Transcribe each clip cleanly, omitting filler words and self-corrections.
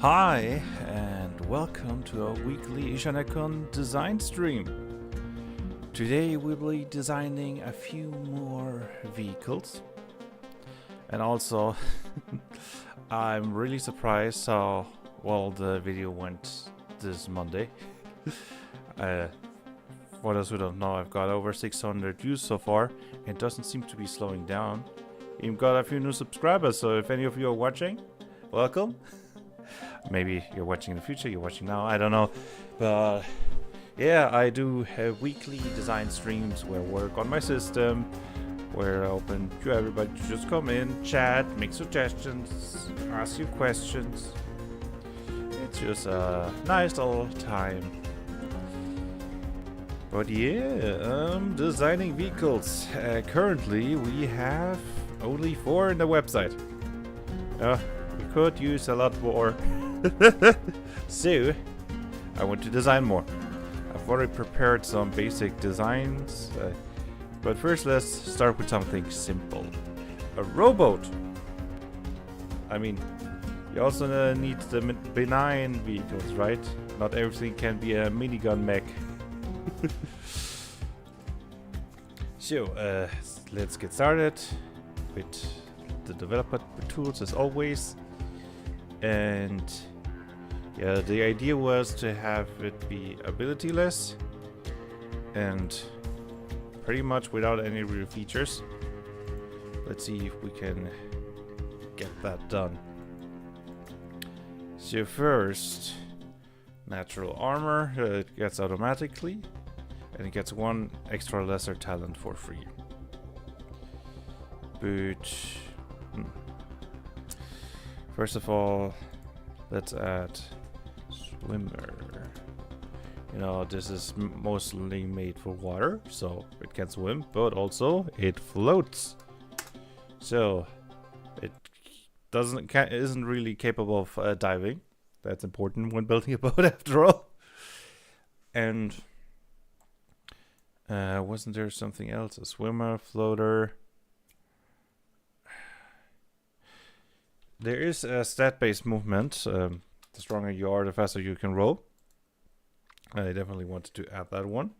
Hi, and welcome to our weekly Ishanekon design stream. Today we'll be designing a few more vehicles. And also, I'm really surprised how well the video went this Monday. For those who don't know, I've got over 600 views so far. It doesn't seem to be slowing down. Even got a few new subscribers, so if any of you are watching, welcome. Maybe you're watching in the future, you're watching now, I don't know. But yeah, I do have weekly design streams where I work on my system, where I open to everybody to just come in, chat, make suggestions, ask you questions. It's just a nice little time. But yeah, designing vehicles. Currently we have only 4 in the website. We could use a lot more. So, I want to design more. I've already prepared some basic designs, but first let's start with something simple. A rowboat. I mean, you also need the benign vehicles, right? Not everything can be a minigun mech. So, let's get started with the developer tools as always. And yeah, the idea was to have it be ability-less and pretty much without any real features. Let's see if we can get that done. So first, natural armor, it gets automatically, and it gets 1 extra lesser talent for free. But first of all, let's add swimmer. You know, this is mostly made for water, so it can swim, but also it floats. So it isn't really capable of diving. That's important when building a boat, after all. And wasn't there something else? A swimmer, floater. There is a stat-based movement. The stronger you are, the faster you can row. I definitely wanted to add that one.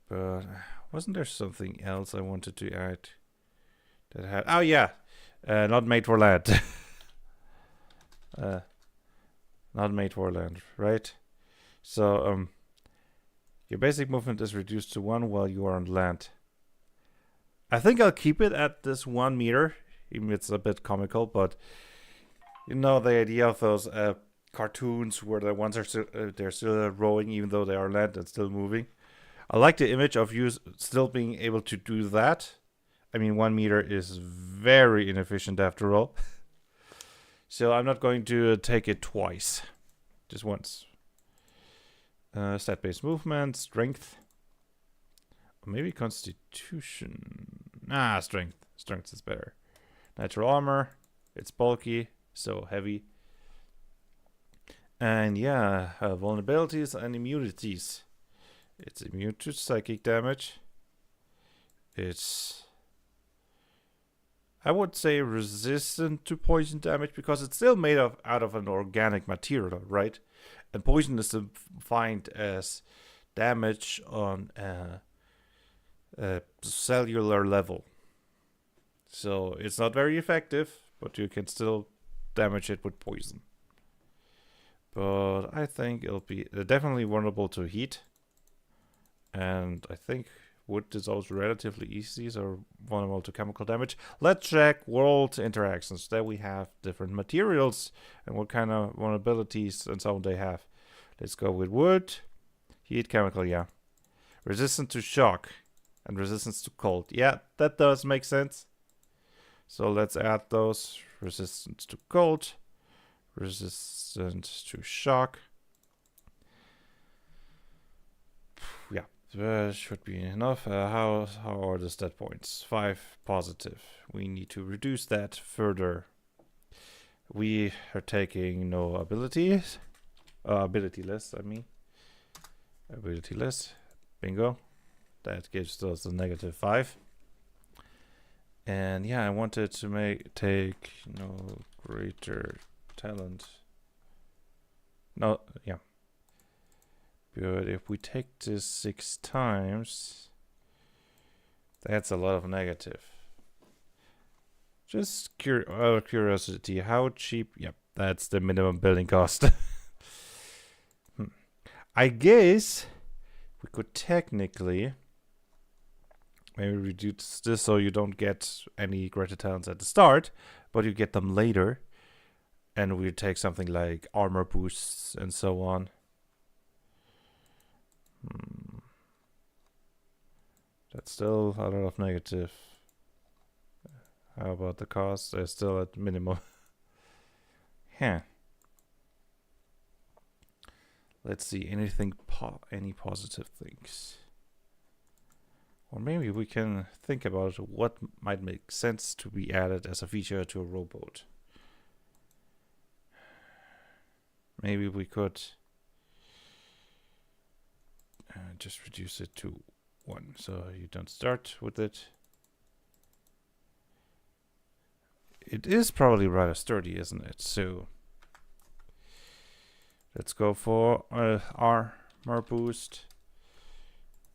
But wasn't there something else I wanted to add that had... Oh yeah! Not made for land. Not made for land, right? So, your basic movement is reduced to 1 while you are on land. I think I'll keep it at this 1 meter. Even it's a bit comical, but you know the idea of those cartoons where the ones are they're still rowing even though they are land and still moving. I like the image of you still being able to do that. I mean, 1 meter is very inefficient after all. So I'm not going to take it twice, just once. Stat-based movement, strength, or maybe constitution. Strength. Strength is better. Natural armor, it's bulky, so heavy. And yeah, vulnerabilities and immunities. It's immune to psychic damage. It's, I would say, resistant to poison damage because it's still made out of an organic material, right? And poison is defined as damage on a cellular level. So it's not very effective, but you can still damage it with poison. But I think it'll be definitely vulnerable to heat. And I think Wood is also relatively easy, so vulnerable to chemical damage. Let's check world interactions. There we have different materials and what kind of vulnerabilities and so on they have. Let's go with wood. Heat, chemical, yeah. Resistant to shock and resistance to cold. Yeah, that does make sense. So let's add those. Resistance to cold. Resistant to shock. Yeah, should be enough. How are the stat points? 5 positive. We need to reduce that further. We are taking no abilities. Ability list, I mean. Ability list. Bingo. That gives us a -5. And yeah, I wanted to take no greater talent. No, yeah. But if we take this 6 times, that's a lot of negative. Just out of curiosity, how cheap? Yep, that's the minimum building cost. I guess we could technically maybe reduce this so you don't get any greater talents at the start, but you get them later. And we take something like armor boosts and so on. That's still a lot of negative. How about the cost? They're still at minimum. Huh. Let's see, any positive things. Or maybe we can think about what might make sense to be added as a feature to a rowboat. Maybe we could just reduce it to 1, so you don't start with it. It is probably rather sturdy, isn't it? So let's go for armor boost.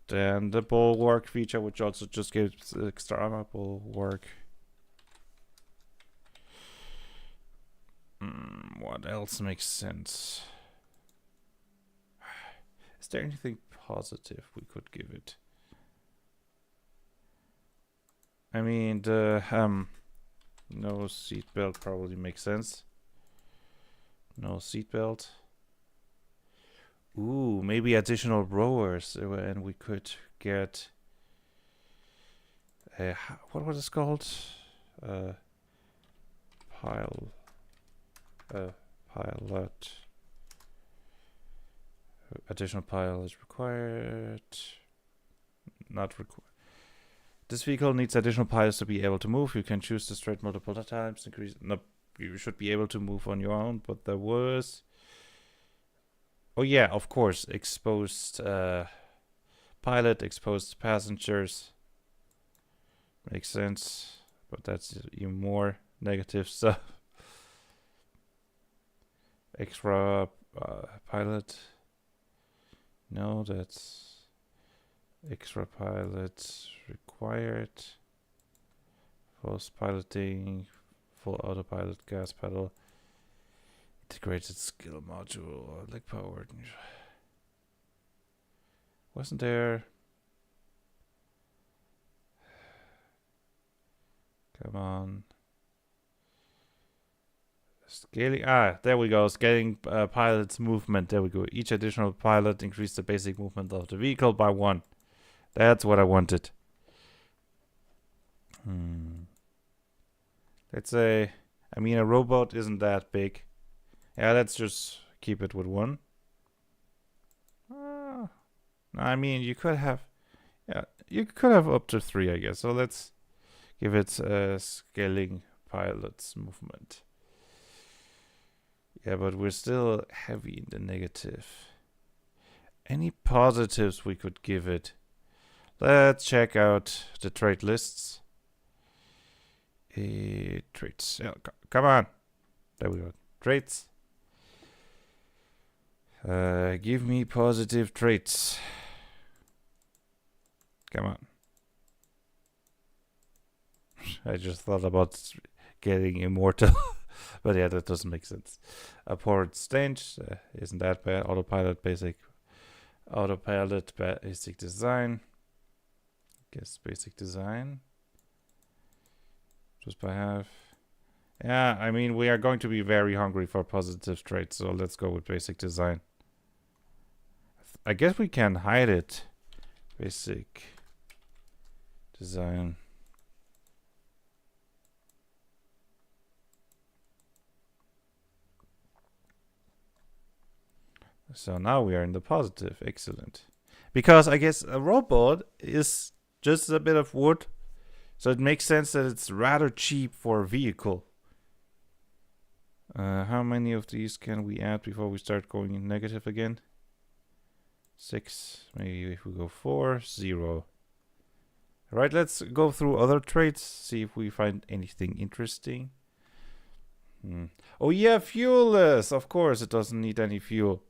Then the bulwark feature, which also just gives extra armor. Bulwark. What else makes sense? Is there anything positive we could give it? I mean, the no seatbelt probably makes sense. No seatbelt. Ooh, maybe additional rowers, and we could get what was it called? Pilot. Additional pilot is required. Not required. This vehicle needs additional pilots to be able to move. You can choose the straight multiple times. Increase. No, you should be able to move on your own. But there was. Oh yeah, of course. Exposed pilot, exposed passengers. Makes sense. But that's even more negative stuff. Extra pilot. No, that's extra pilot required. Force piloting, full autopilot, gas pedal, integrated skill module, like powered. Wasn't there? Come on. Scaling, there we go. Scaling pilot's movement. There we go. Each additional pilot increased the basic movement of the vehicle by 1. That's what I wanted. Let's say, I mean, a rowboat isn't that big. Yeah, let's just keep it with 1. I mean, you could have, up to 3, I guess. So let's give it scaling pilot's movement. Yeah, but we're still heavy in the negative. Any positives we could give it? Let's check out the trait lists. Traits. Yeah, come on. There we go. Traits. Give me positive traits. Come on. I just thought about getting immortal. But yeah, that doesn't make sense. Port stage isn't that bad. Autopilot basic design. Guess basic design. Just by half. Yeah, I mean, we are going to be very hungry for positive traits, so let's go with basic design. I guess we can hide it. Basic design. So now we are in the positive. Excellent. Because I guess a robot is just a bit of wood, so it makes sense that it's rather cheap for a vehicle. How many of these can we add before we start going in negative again? 6. Maybe if we go 4, 0. Alright, let's go through other traits, see if we find anything interesting. Oh yeah, fuelless! Of course, it doesn't need any fuel.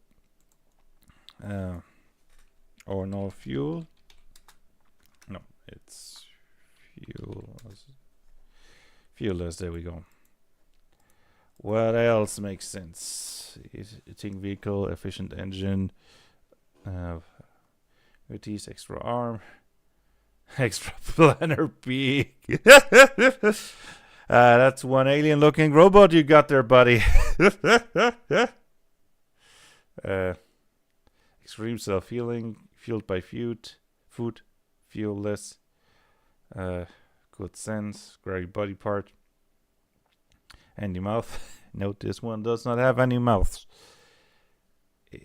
Or no fuel. No, it's fuelless. There we go. What else makes sense? Eating vehicle, efficient engine, these extra arm, extra planner beak. That's one alien-looking robot you got there, buddy. Extreme self-healing, fueled by food, fuelless, good sense, great body part, handy mouth. Note this one does not have any mouths.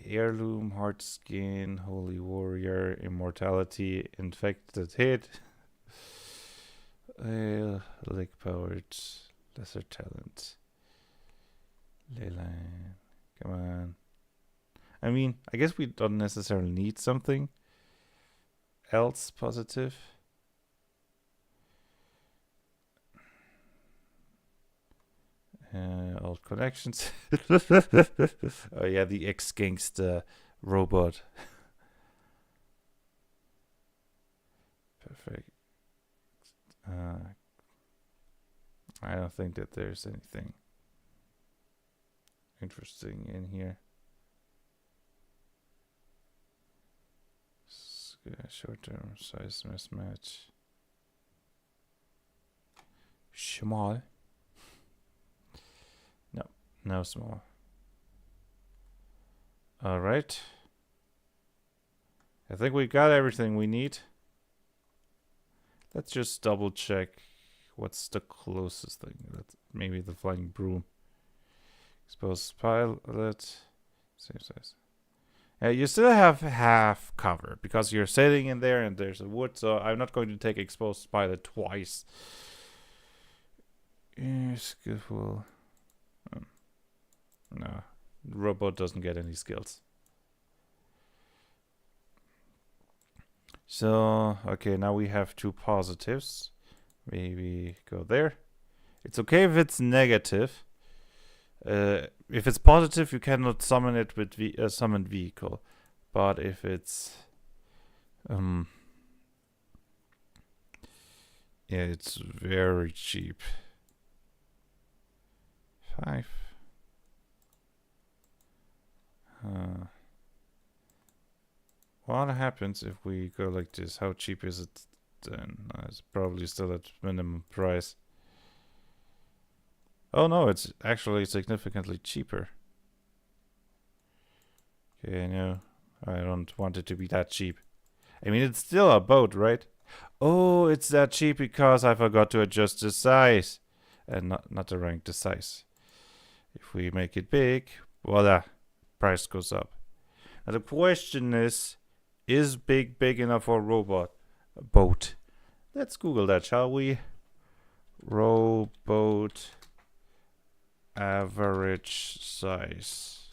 Heirloom, hard skin, holy warrior, immortality, infected head, leg powered, lesser talent. Leyline, come on. I mean, I guess we don't necessarily need something else positive. Old connections. Oh yeah, the ex-gangster robot. Perfect. I don't think that there's anything interesting in here. Short-term size mismatch. Small. No small. Alright. I think we got everything we need. Let's just double check what's the closest thing. Maybe the flying broom. Exposed pilot. Same size. You still have half cover because you're sitting in there and there's a wood, so I'm not going to take exposed pilot twice. Skillful. No, the robot doesn't get any skills. So, okay, now we have 2 positives. Maybe go there. It's okay if it's negative. If it's positive, you cannot summon it with summoned vehicle. But if it's yeah, it's very cheap. 5. What happens if we go like this? How cheap is it then? It's probably still at minimum price. Oh no, it's actually significantly cheaper. Okay, no, I don't want it to be that cheap. I mean, it's still a boat, right? Oh, it's that cheap because I forgot to adjust the size. And not the rank, the size. If we make it big, voila, price goes up. Now the question is big enough for a boat? Let's Google that, shall we? Rowboat average size.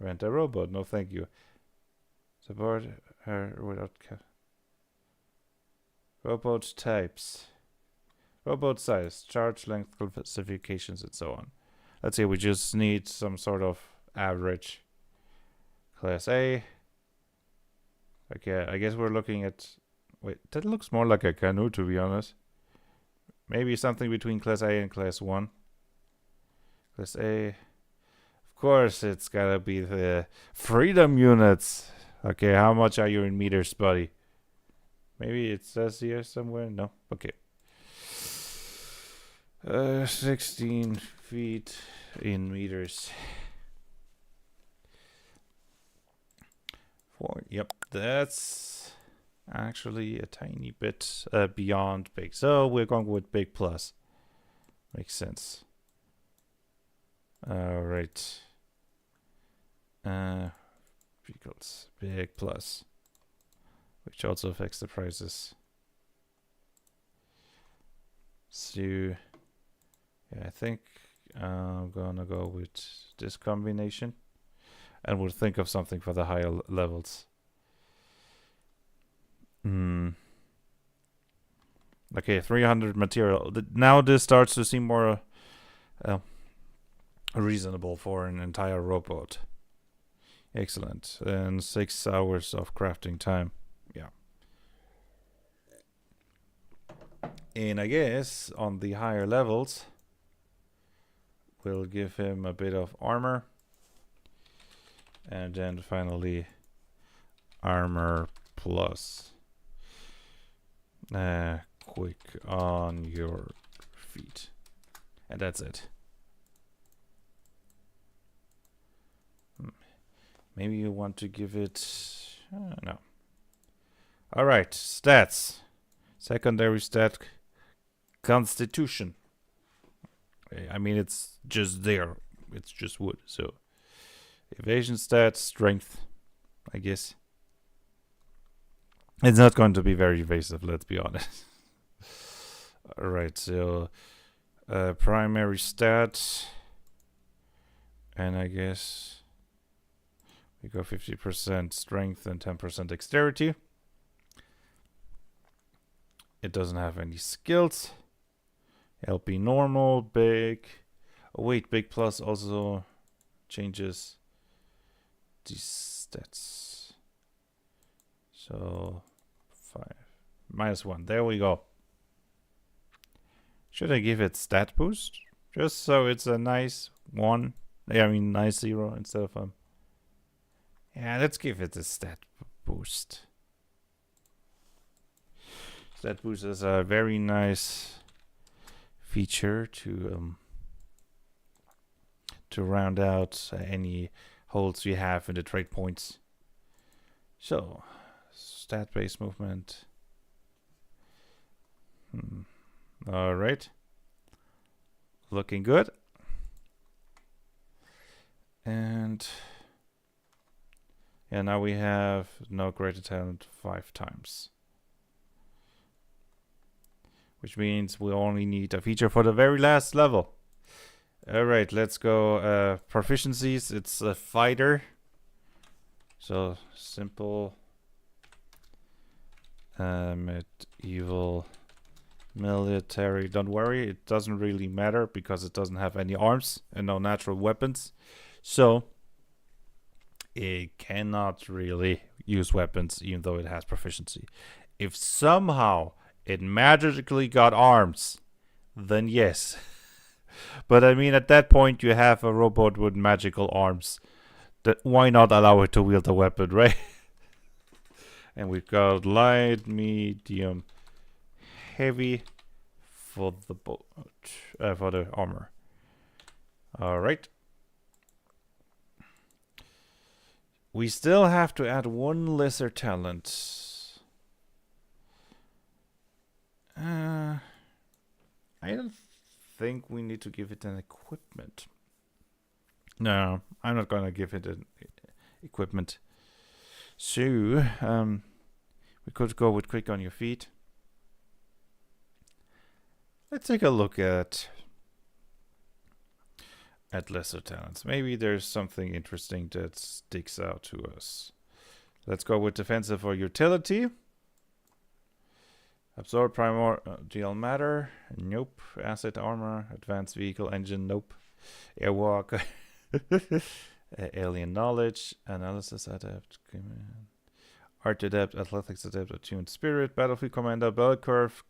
Rent a rowboat, no thank you. Support her without rowboat types. Rowboat size, charge length, classifications, and so on. Let's say we just need some sort of average. Class A. Okay, I guess we're looking at... Wait, that looks more like a canoe, to be honest. Maybe something between Class A and Class 1. Class A. Of course, it's gotta be the Freedom units. Okay, how much are you in meters, buddy? Maybe it says here somewhere. No. Okay. 16 feet in meters. Yep, that's actually a tiny bit beyond big. So we're going with big plus. Makes sense. All right. Vehicles, big plus, which also affects the prices. So, yeah, I think I'm gonna go with this combination, and we'll think of something for the higher levels. Okay, 300 material. Now this starts to seem more reasonable for an entire robot. Excellent. And 6 hours of crafting time. Yeah. And I guess on the higher levels, we'll give him a bit of armor. And then finally, armor plus. Quick on your feet. And that's it. Maybe you want to give it... no. Alright, stats. Secondary stat, constitution. I mean, it's just there. It's just wood, so... Evasion stat, strength, I guess. It's not going to be very evasive, let's be honest. Alright, so... primary stat... And I guess... We go 50% strength and 10% dexterity. It doesn't have any skills. LP normal, big. Oh wait, big plus also changes these stats. So 5 -1. There we go. Should I give it stat boost? Just so it's a nice 1. I mean nice 0 instead of yeah, let's give it a stat boost. Stat boost is a very nice feature to round out any holes you have in the trade points. So, stat-based movement. All right. Looking good. And yeah, now we have no greater talent 5 times. Which means we only need a feature for the very last level. Alright, let's go. Proficiencies, it's a fighter. So, simple. Medieval. Military. Don't worry, it doesn't really matter because it doesn't have any arms and no natural weapons. So, it cannot really use weapons even though it has proficiency. If somehow it magically got arms, then yes. But I mean, at that point you have a robot with magical arms. Why not allow it to wield a weapon, right? And we've got light, medium, heavy for the for the armor. All right. We still have to add 1 lesser talent. I don't think we need to give it an equipment. No, I'm not gonna give it an equipment. So, we could go with quick on your feet. Let's take a look at lesser talents. Maybe there's something interesting that sticks out to us. Let's go with defensive or utility. Absorb primordial matter. Nope. Asset armor. Advanced vehicle engine. Nope. Airwalk. Alien knowledge. Analysis adept. Art adept. Athletics adept. Attuned spirit. Battlefield commander. Bell curve.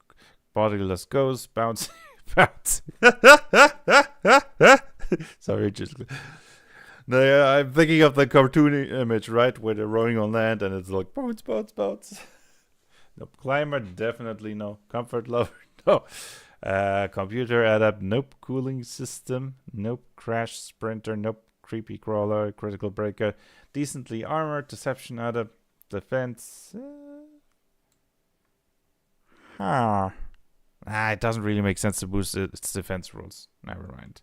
Bodiless ghost. Bounce. Bounce. Sorry, just No, yeah, I'm thinking of the cartoon image, right? Where they're rowing on land and it's like boats, boats, boats. Nope. Climber, definitely no. Comfort lover, no. Computer adapt, nope. Cooling system, nope. Crash sprinter, nope. Creepy crawler, critical breaker, decently armored, deception adapt, defense. It doesn't really make sense to boost its defense rules. Never mind.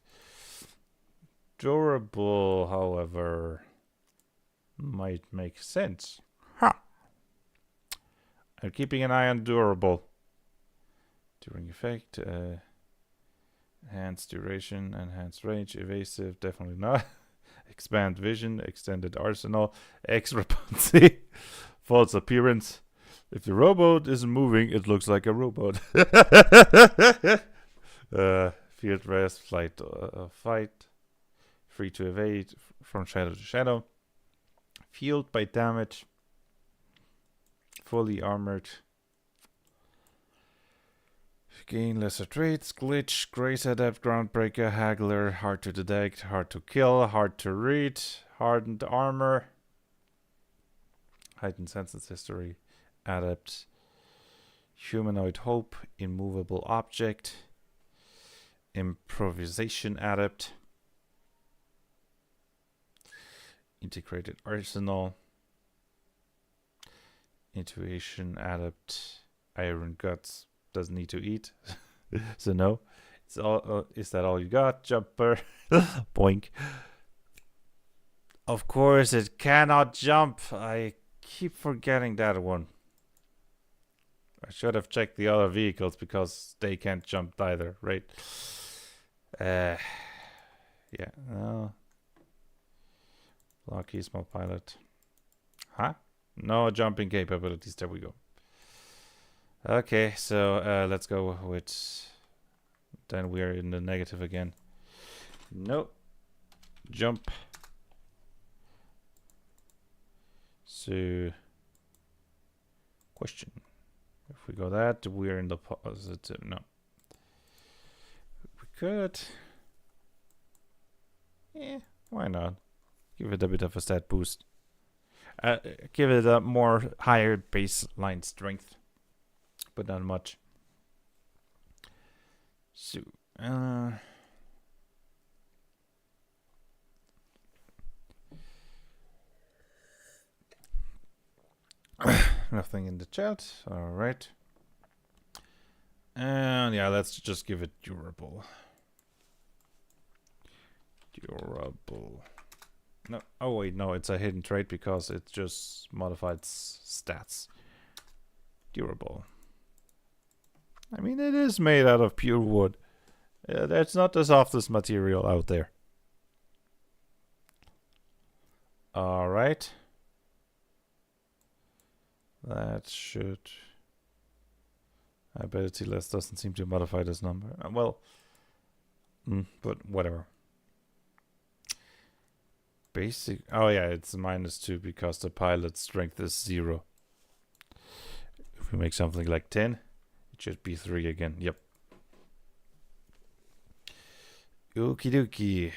Durable, however, might make sense. I'm keeping an eye on durable. During effect, enhanced duration, enhanced range, evasive, definitely not. Expand vision, extended arsenal, extra potency, false appearance. If the robot isn't moving, it looks like a robot. Field rest, flight, fight, free to evade from shadow to shadow, fueled by damage, fully armored. Gain lesser traits, glitch, grace adept, groundbreaker, haggler, hard to detect, hard to kill, hard to read, hardened armor, heightened senses history, adept, humanoid hope, immovable object, improvisation adept, integrated arsenal, intuition adept, iron guts. Doesn't need to eat. So no. It's all. Is that all you got? Jumper. Boink. Of course it cannot jump. I keep forgetting that one. I should have checked the other vehicles because they can't jump either, right? Yeah. No. Lucky small pilot. Huh? No jumping capabilities. There we go. Okay, so let's go with. Then we are in the negative again. No. Jump. So. Question. If we go that, we're in the positive. No. We could. Yeah, why not? Give it a bit of a stat boost. Give it a more higher baseline strength. But not much. So, nothing in the chat. All right. And yeah, let's just give it durable. Durable. No. Oh wait, no, it's a hidden trait because it just modified stats. Durable. I mean, it is made out of pure wood. That's not the softest material out there. Alright. That should... Ability less doesn't seem to modify this number. But whatever. Basic... Oh yeah, it's -2 because the pilot's strength is 0. If we make something like 10... should be 3 again. Yep. Okie dokie.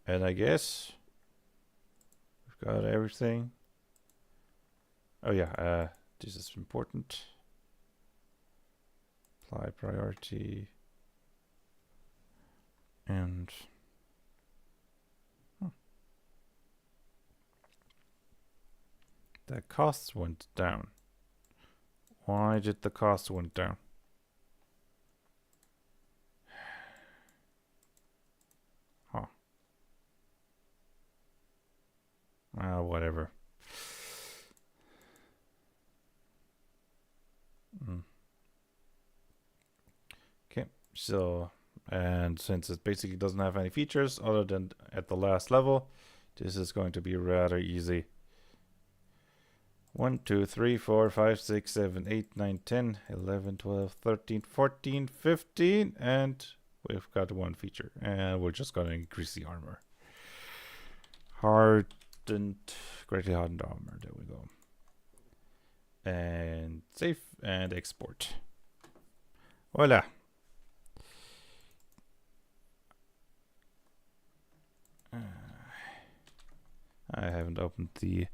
And I guess we've got everything. Oh yeah, this is important. Apply priority. And the costs went down. Why did the cost went down? Huh. Whatever. Okay, so, and since it basically doesn't have any features other than at the last level, this is going to be rather easy. 1, 2, 3, 4, 5, 6, 7, 8, 9, 10, 11, 12, 13, 14, 15, and we've got one feature. And we're just going to increase the armor. Greatly hardened armor. There we go. And save and export. Voila. I haven't opened the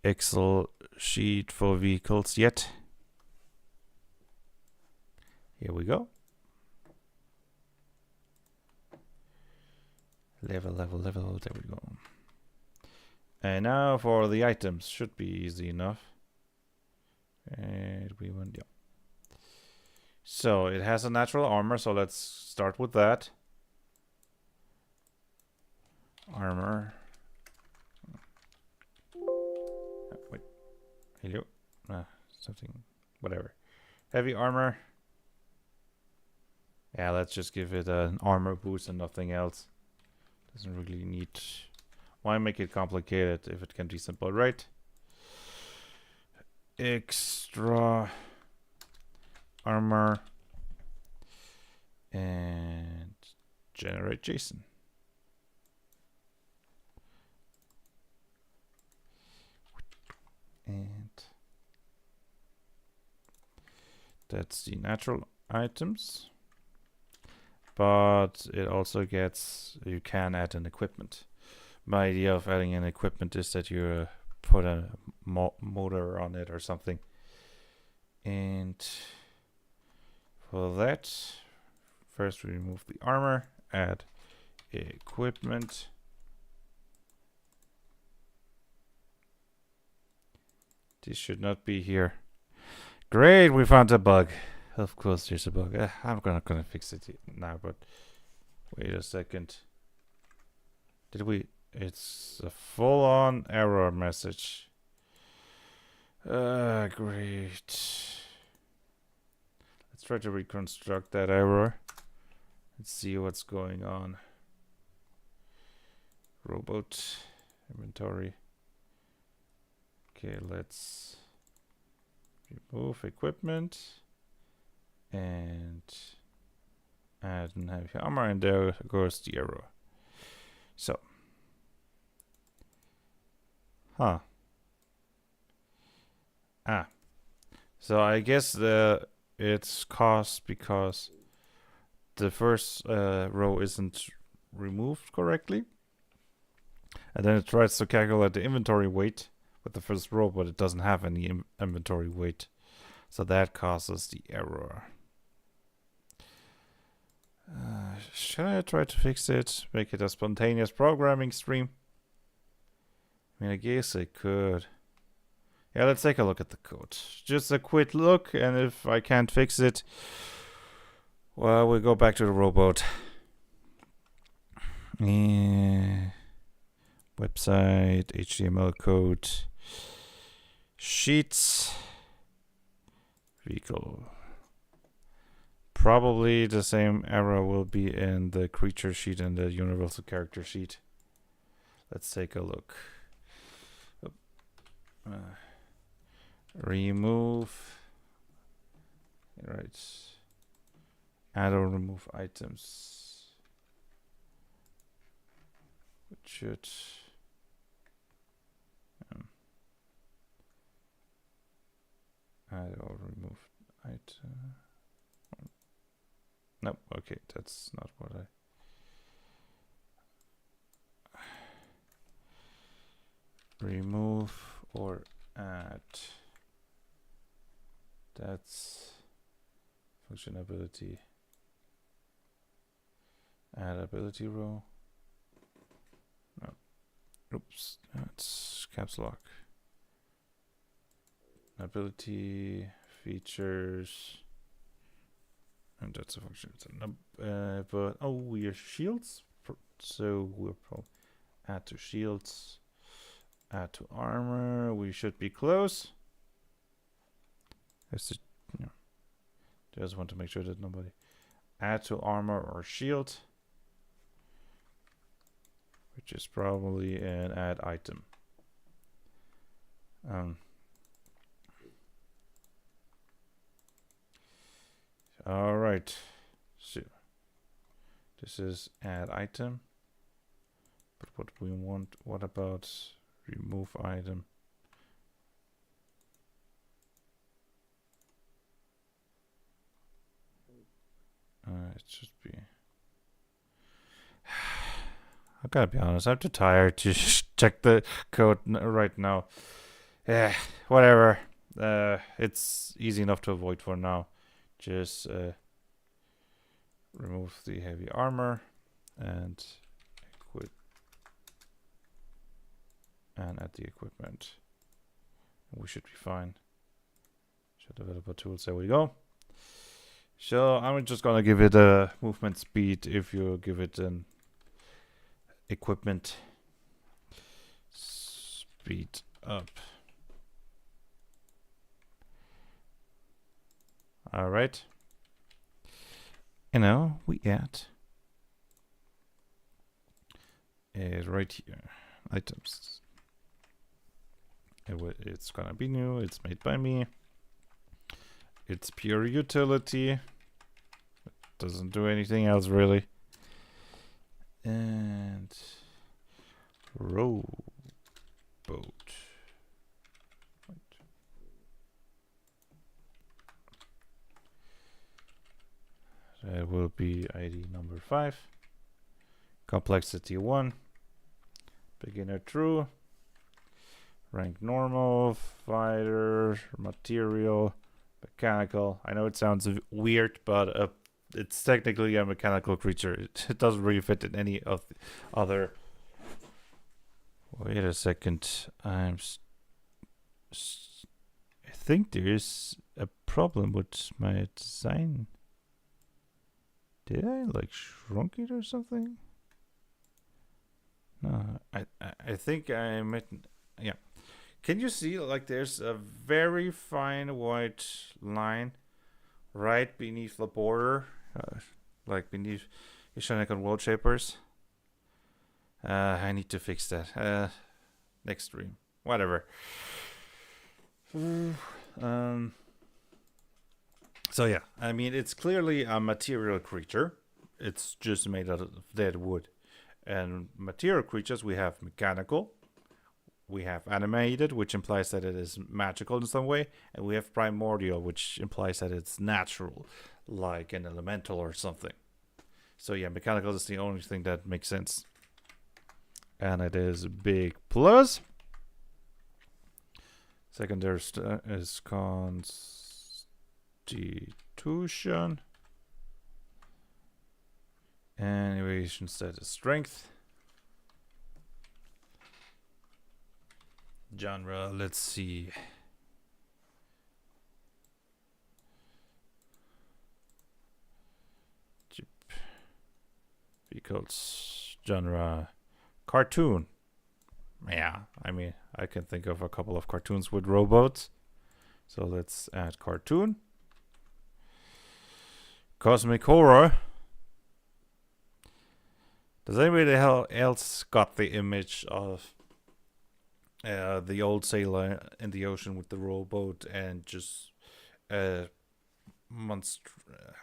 Excel sheet for vehicles yet. Here we go. Level. There we go. And now for the items. Should be easy enough. And we went, yeah. So it has a natural armor, so let's start with that. Armor. Wait. Hello? Something. Whatever. Heavy armor. Yeah, let's just give it an armor boost and nothing else. Doesn't really need... Why make it complicated if it can be simple, right? Extra armor and generate JSON. And that's the natural items. But it also gets, you can add an equipment. My idea of adding an equipment is that you put a motor on it or something. And for that, first we remove the armor, add equipment. This should not be here. Great, we found a bug. Of course there's a bug. I'm not gonna fix it now, but wait a second. Did we? It's a full-on error message. Great. Let's try to reconstruct that error. Let's see what's going on. Robot inventory. Okay, let's remove equipment and add an heavy armor, and there goes the error. So, so I guess it's caused because the first row isn't removed correctly, and then it tries to calculate the inventory weight with the first row, but it doesn't have any inventory weight, so that causes the error. Should I try to fix it? Make it a spontaneous programming stream? I mean, I guess I could. Yeah, let's take a look at the code. Just a quick look, and if I can't fix it, well, we'll go back to the robot. Website, HTML code, sheets, vehicle. Probably the same error will be in the creature sheet and the universal character sheet. Let's take a look. Remove. Right. Add or remove items. It should. Add or remove item. Nope, okay, that's not what I... Remove or add. That's functionality. Add ability row. No. Oops, that's caps lock. Ability, features. And that's a function. But oh, we are shields, so we'll probably add to shields, add to armor. We should be close. Just want to make sure that nobody add to armor or shield, which is probably an add item. All right, so this is add item, but what we want, what about remove item? It should be, I gotta be honest, I'm too tired to check the code right now. Yeah, whatever. It's easy enough to avoid for now. Just remove the heavy armor and equip and add the equipment. We should be fine. Show developer tools. There we go. So I'm just gonna give it a movement speed if you give it an equipment speed up. All right. And now we add right here items. It's gonna be new. It's made by me. It's pure utility. It doesn't do anything else really. And rowboat. That will be ID number 5. Complexity 1. Beginner true. Rank normal. Fighter. Material. Mechanical. I know it sounds weird, but it's technically a mechanical creature. It doesn't really fit in any of the other. Wait a second. I think there is a problem with my design. Did I like shrunk it or something? No, I think I might. Yeah. Can you see like there's a very fine white line right beneath the border, like beneath Ishanekon World Shapers? I need to fix that. Next stream, whatever. So yeah, I mean it's clearly a material creature. It's just made out of dead wood. And material creatures we have mechanical. We have animated, which implies that it is magical in some way, and we have primordial, which implies that it's natural, like an elemental or something. So yeah, mechanical is the only thing that makes sense. And it is a big plus. Second there is constitution. And evasion stat is strength. Genre, let's see. Equals genre cartoon. Yeah, I mean, I can think of a couple of cartoons with robots. So let's add cartoon. Cosmic horror. Does anybody else got the image of the old sailor in the ocean with the rowboat and just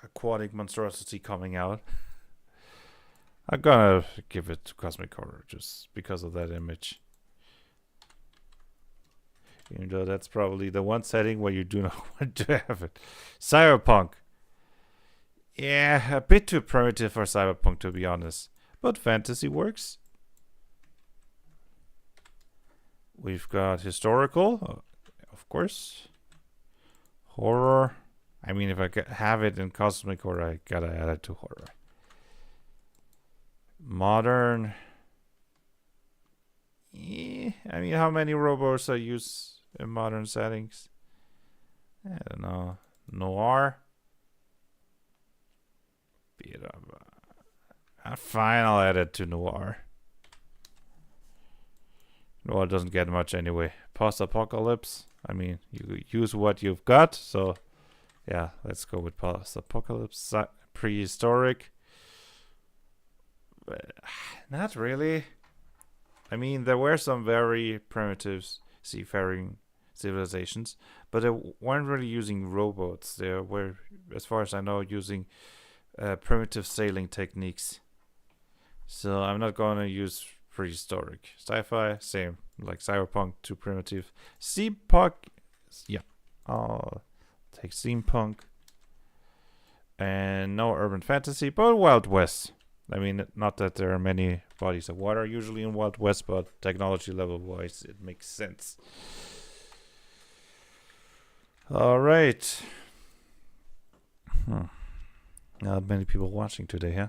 aquatic monstrosity coming out? I'm gonna give it to Cosmic Horror just because of that image. Even though that's probably the one setting where you do not want to have it. Cyberpunk. Yeah, a bit too primitive for Cyberpunk to be honest. But fantasy works. We've got historical, of course. Horror. I mean, if I have it in Cosmic Horror, I gotta add it to horror. Modern. I mean, how many robots are used in modern settings? I don't know. Noir. Fine, I'll add it to noir. Noir doesn't get much anyway. Post-apocalypse. I mean, you use what you've got. So, yeah, let's go with post-apocalypse. Prehistoric. Not really. I mean, there were some very primitive seafaring civilizations, but they weren't really using rowboats. They were, as far as I know, using primitive sailing techniques. So I'm not going to use prehistoric. Sci-fi, same. Like cyberpunk, too primitive. Steampunk, yeah. I'll take steampunk. And no urban fantasy, but Wild West. I mean, not that there are many bodies of water usually in Wild West, but technology level wise, it makes sense. All right. Not many people watching today, huh?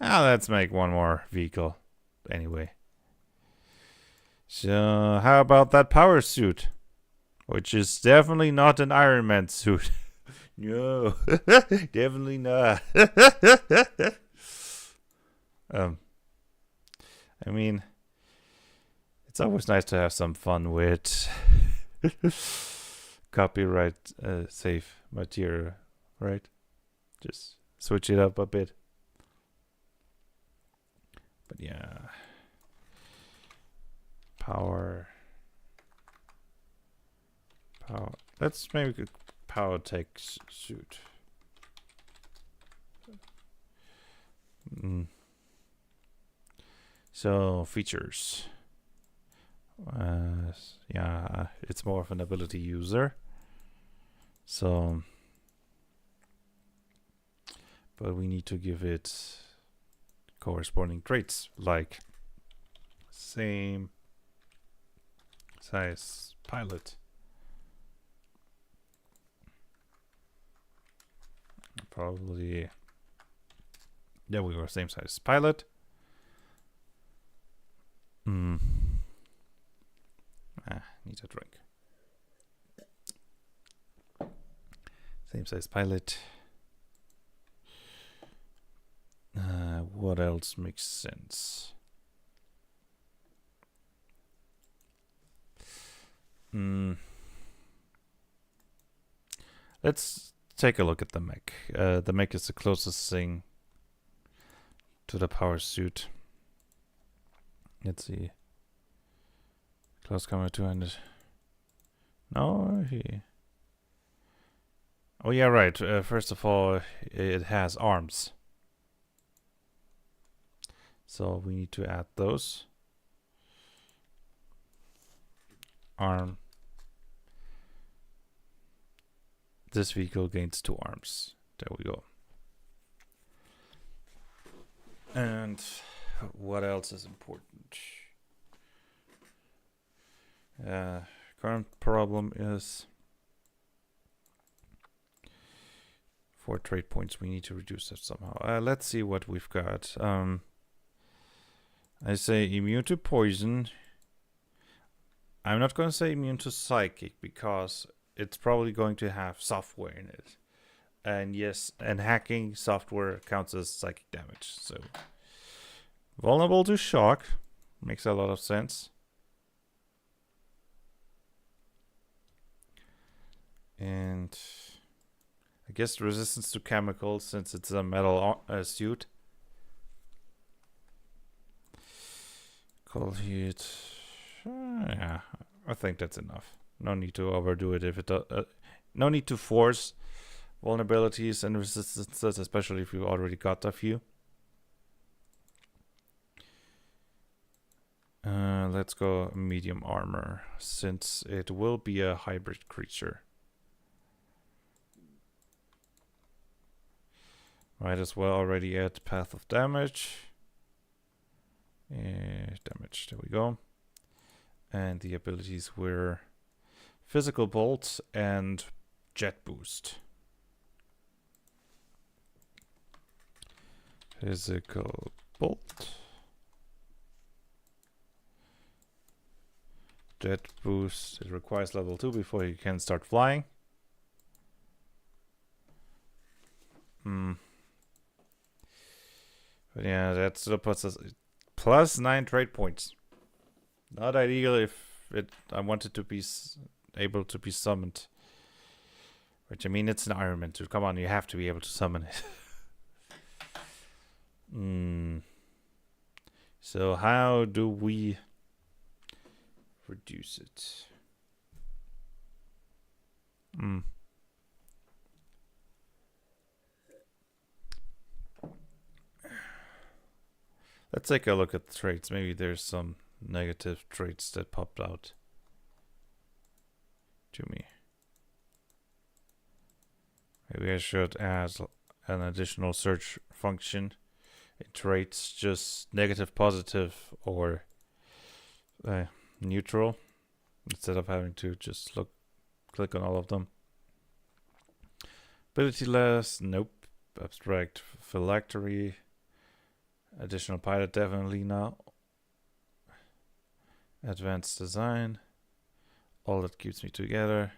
Let's make one more vehicle. Anyway. So, how about that power suit? Which is definitely not an Iron Man suit. No, definitely not. I mean, it's always nice to have some fun with copyright safe material, right? Just switch it up a bit. But yeah. Power. Let's make a power tech suit. So features. Yeah, it's more of an ability user. So, but we need to give it corresponding traits like same size pilot. Probably, there we go, same size pilot. Need a drink. Same size pilot. What else makes sense? Let's take a look at the mech. The mech is the closest thing to the power suit. Let's see. Close combat 200. No, oh yeah, right. First of all, it has arms. So we need to add those. Arm. This vehicle gains 2 arms. There we go. And what else is important? Current problem is 4 trait points. We need to reduce that somehow. Let's see what we've got. I say immune to poison. I'm not going to say immune to psychic because it's probably going to have software in it. And yes, and hacking software counts as psychic damage. So vulnerable to shock makes a lot of sense. And I guess resistance to chemicals since it's a metal suit. Cold heat. Yeah, I think that's enough. No need to overdo it if it no need to force vulnerabilities and resistances, especially if you already got a few. Let's go medium armor since it will be a hybrid creature. Might as well already add path of damage. Damage, there we go. And the abilities were physical bolt and jet boost. Physical bolt. Jet boost. It requires level 2 before you can start flying. But yeah, that still puts us plus 9 trait points. Not ideal if I wanted to be able to be summoned. Which, I mean, it's an Iron Man suit. Come on, you have to be able to summon it. So how do we reduce it? Let's take a look at the traits. Maybe there's some negative traits that popped out to me. Maybe I should add an additional search function in traits, just negative, positive, or neutral, instead of having to just click on all of them. Ability less, nope. Abstract phylactery. Additional pilot, definitely now. Advanced design. All that keeps me together.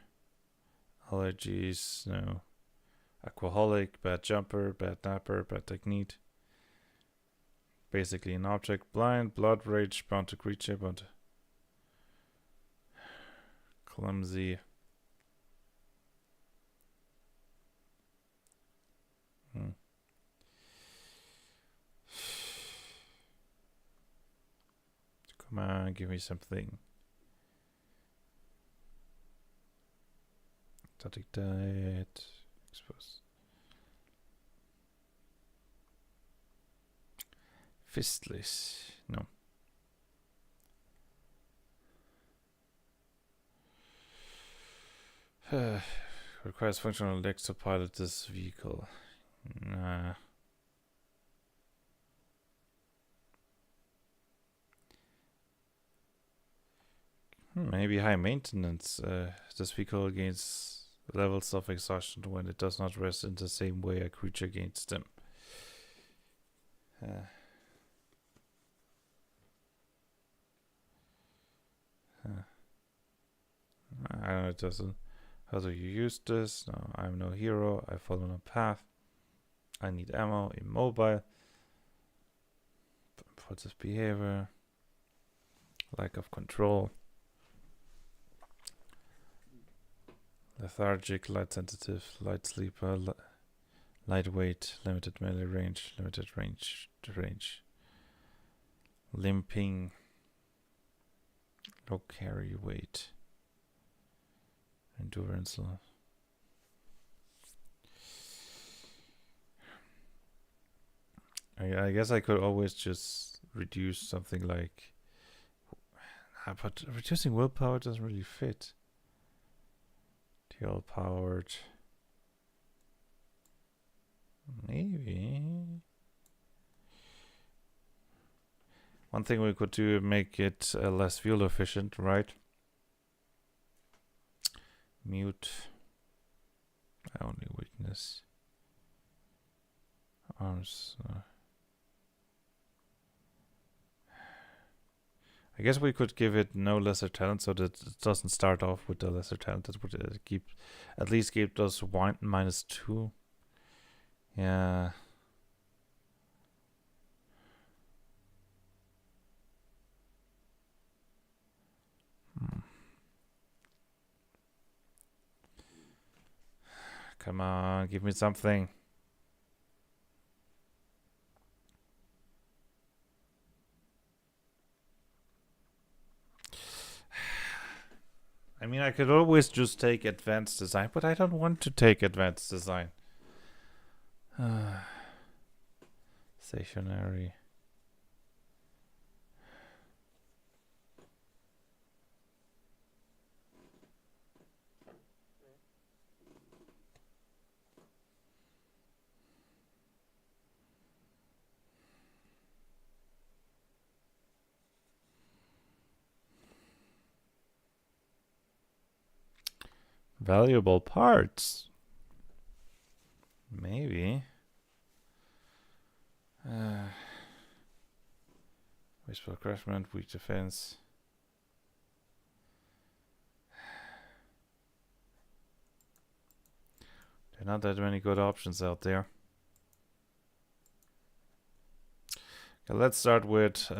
Allergies, no. Aquaholic, bad jumper, bad napper, bad technique. Basically an object. Blind, blood rage, bound to creature, bound to clumsy. Come on, give me something. Static diet. Expose. Fistless. No. Requires functional legs to pilot this vehicle. Nah. Maybe high maintenance. This vehicle gains levels of exhaustion when it does not rest in the same way a creature gains them. I don't know, it doesn't. How do you use this? No, I'm no hero. I follow no path. I need ammo. Immobile. Impulsive behavior. Lack of control. Lethargic, light sensitive, light sleeper, lightweight, limited melee range, limited range. Limping. Low carry weight. Endurance. I guess I could always just reduce something like... But reducing willpower doesn't really fit. TL powered. Maybe. One thing we could do, make it less fuel efficient, right? Mute. Only weakness. Arms. I guess we could give it no lesser talent so that it doesn't start off with the lesser talent. That would at least keep those -2. Yeah. Come on, give me something. I mean, I could always just take advanced design, but I don't want to take advanced design. Stationary. Valuable parts. Maybe. Wasteful craftsman, weak defense. There are not that many good options out there. Okay, let's start with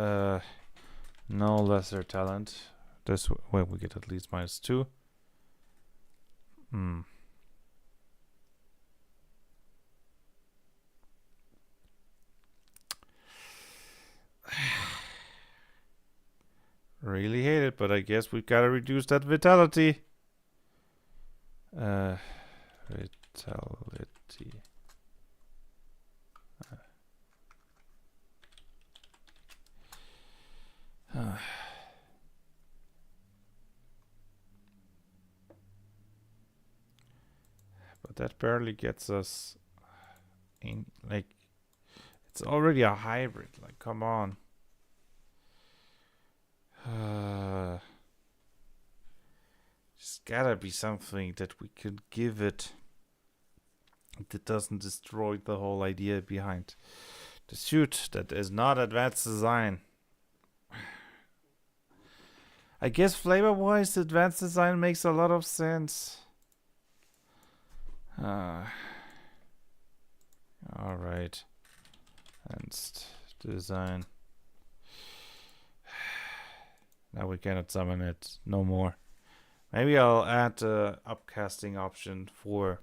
no lesser talent. This way we get at least -2. Really hate it, but I guess we gotta reduce that vitality. Vitality. But that barely gets us in, like, It's already a hybrid. Like, come on. Just gotta be something that we could give it that doesn't destroy the whole idea behind the suit. That is not advanced design. I guess flavor-wise, advanced design makes a lot of sense. Alright. Advanced design. Now we cannot summon it no more. Maybe I'll add the upcasting option for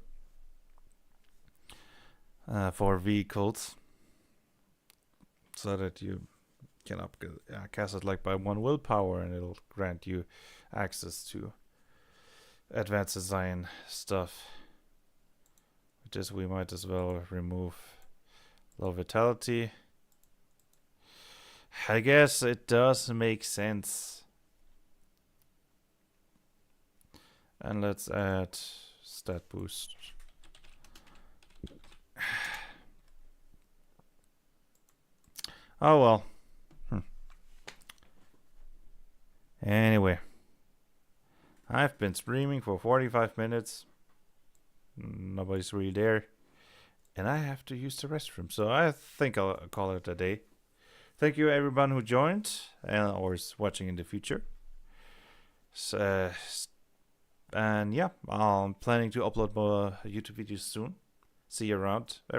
vehicles, so that you can upcast it like by 1 willpower, and it'll grant you access to advanced design stuff. Just we might as well remove low vitality. I guess it does make sense. And let's add stat boost. Oh well. Anyway, I've been streaming for 45 minutes. Nobody's really there. And I have to use the restroom. So I think I'll call it a day. Thank you everyone who joined or is watching in the future. So, and yeah, I'm planning to upload more YouTube videos soon. See you around, everyone.